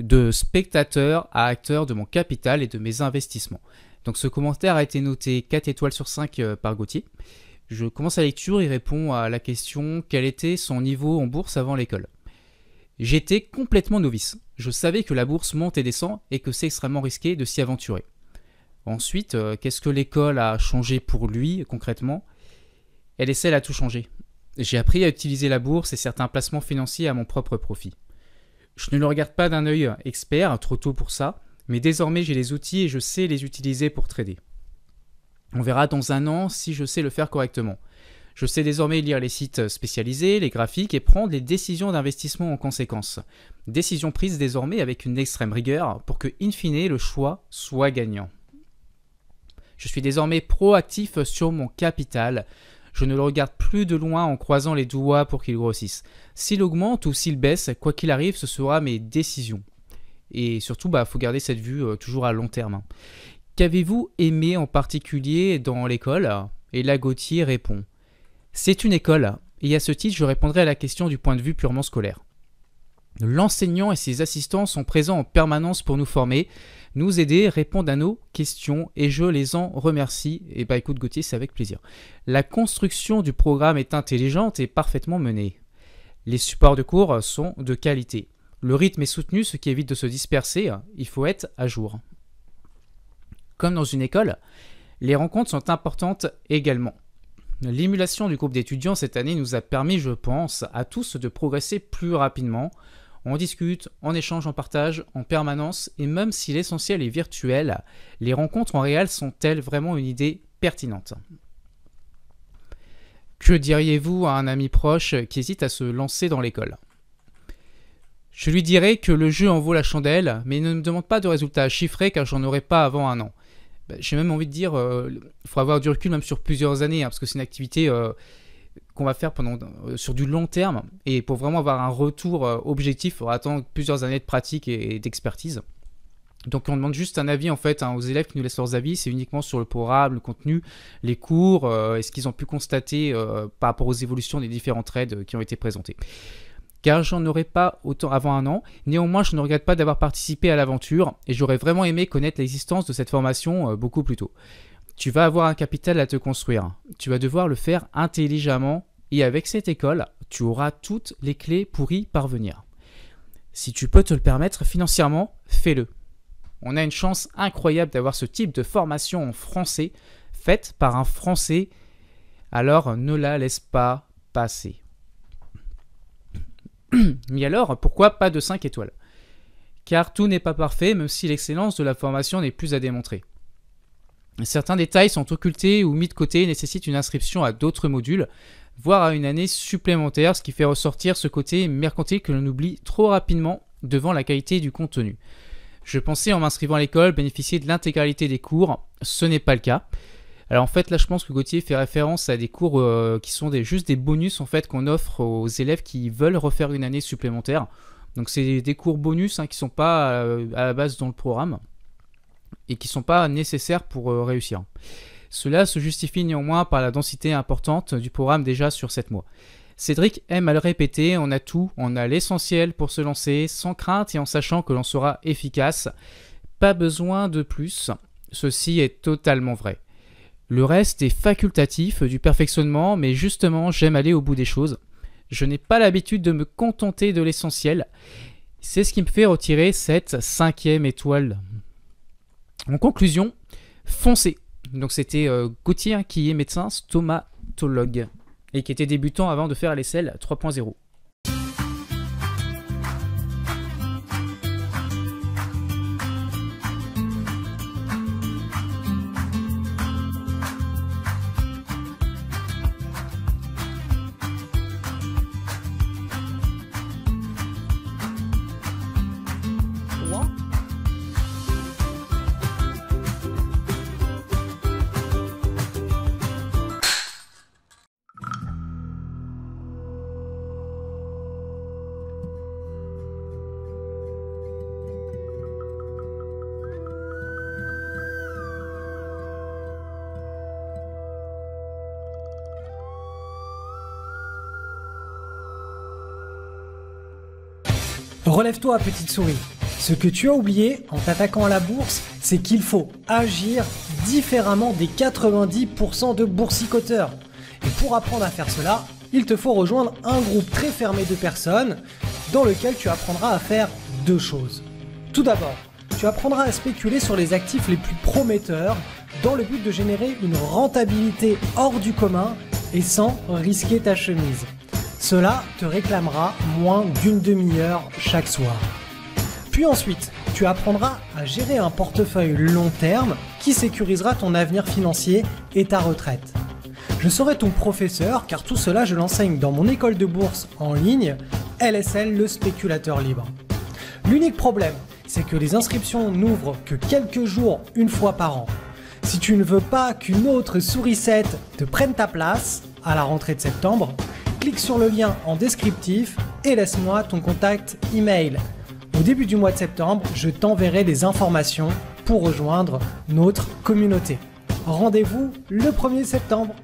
de spectateur à acteur de mon capital et de mes investissements. Donc ce commentaire a été noté 4 étoiles sur 5 par Gauthier. Je commence la lecture, il répond à la question quel était son niveau en bourse avant l'école. J'étais complètement novice. Je savais que la bourse monte et descend et que c'est extrêmement risqué de s'y aventurer. Ensuite, qu'est-ce que l'école a changé pour lui concrètement? Elle essaie à tout changer. J'ai appris à utiliser la bourse et certains placements financiers à mon propre profit. Je ne le regarde pas d'un œil expert, trop tôt pour ça, mais désormais j'ai les outils et je sais les utiliser pour trader. On verra dans un an si je sais le faire correctement. Je sais désormais lire les sites spécialisés, les graphiques et prendre les décisions d'investissement en conséquence. Décisions prises désormais avec une extrême rigueur pour que, in fine, le choix soit gagnant. Je suis désormais proactif sur mon capital. Je ne le regarde plus de loin en croisant les doigts pour qu'il grossisse. S'il augmente ou s'il baisse, quoi qu'il arrive, ce sera mes décisions. Et surtout, faut garder cette vue toujours à long terme. Qu'avez-vous aimé en particulier dans l'école? Et là, Gauthier répond. C'est une école, et à ce titre, je répondrai à la question du point de vue purement scolaire. L'enseignant et ses assistants sont présents en permanence pour nous former, nous aider, répondre à nos questions, et je les en remercie. Et écoute Gauthier, c'est avec plaisir. La construction du programme est intelligente et parfaitement menée. Les supports de cours sont de qualité. Le rythme est soutenu, ce qui évite de se disperser, il faut être à jour. Comme dans une école, les rencontres sont importantes également. L'émulation du groupe d'étudiants cette année nous a permis, je pense, à tous de progresser plus rapidement. On discute, on échange, on partage en permanence et même si l'essentiel est virtuel, les rencontres en réel sont-elles vraiment une idée pertinente? Que diriez-vous à un ami proche qui hésite à se lancer dans l'école? Je lui dirais que le jeu en vaut la chandelle, mais ne me demande pas de résultats chiffrés car j'en aurai pas avant un an. J'ai même envie de dire, il faut avoir du recul même sur plusieurs années, parce que c'est une activité qu'on va faire sur du long terme. Et pour vraiment avoir un retour objectif, il faudra attendre plusieurs années de pratique et d'expertise. Donc on demande juste un avis en fait aux élèves qui nous laissent leurs avis. C'est uniquement sur le programme, le contenu, les cours, et ce qu'ils ont pu constater par rapport aux évolutions des différents trades qui ont été présentés. Car j'en aurais pas autant avant un an. Néanmoins, je ne regrette pas d'avoir participé à l'aventure et j'aurais vraiment aimé connaître l'existence de cette formation beaucoup plus tôt. Tu vas avoir un capital à te construire. Tu vas devoir le faire intelligemment et avec cette école, tu auras toutes les clés pour y parvenir. Si tu peux te le permettre financièrement, fais-le. On a une chance incroyable d'avoir ce type de formation en français faite par un Français, alors ne la laisse pas passer. Mais alors, pourquoi pas de 5 étoiles? Car tout n'est pas parfait, même si l'excellence de la formation n'est plus à démontrer. Certains détails sont occultés ou mis de côté et nécessitent une inscription à d'autres modules, voire à une année supplémentaire, ce qui fait ressortir ce côté mercantile que l'on oublie trop rapidement devant la qualité du contenu. Je pensais en m'inscrivant à l'école bénéficier de l'intégralité des cours, ce n'est pas le cas. Alors en fait là je pense que Gauthier fait référence à des cours qui sont juste des bonus en fait qu'on offre aux élèves qui veulent refaire une année supplémentaire. Donc c'est des cours bonus qui ne sont pas à la base dans le programme et qui ne sont pas nécessaires pour réussir. Cela se justifie néanmoins par la densité importante du programme déjà sur 7 mois. Cédric aime à le répéter, on a tout, on a l'essentiel pour se lancer sans crainte et en sachant que l'on sera efficace. Pas besoin de plus, ceci est totalement vrai. Le reste est facultatif, du perfectionnement, mais justement, j'aime aller au bout des choses. Je n'ai pas l'habitude de me contenter de l'essentiel. C'est ce qui me fait retirer cette 5e étoile. En conclusion, foncez. Donc c'était Gauthier qui est médecin stomatologue et qui était débutant avant de faire l'ESSEL 3.0. Relève-toi, petite souris. Ce que tu as oublié en t'attaquant à la bourse, c'est qu'il faut agir différemment des 90% de boursicoteurs. Et pour apprendre à faire cela, il te faut rejoindre un groupe très fermé de personnes dans lequel tu apprendras à faire deux choses. Tout d'abord, tu apprendras à spéculer sur les actifs les plus prometteurs dans le but de générer une rentabilité hors du commun et sans risquer ta chemise. Cela te réclamera moins d'une demi-heure chaque soir. Puis ensuite, tu apprendras à gérer un portefeuille long terme qui sécurisera ton avenir financier et ta retraite. Je serai ton professeur car tout cela je l'enseigne dans mon école de bourse en ligne, LSL le spéculateur libre. L'unique problème, c'est que les inscriptions n'ouvrent que quelques jours une fois par an. Si tu ne veux pas qu'une autre sourisette te prenne ta place à la rentrée de septembre, clique sur le lien en descriptif et laisse-moi ton contact email. Au début du mois de septembre, je t'enverrai des informations pour rejoindre notre communauté. Rendez-vous le 1er septembre.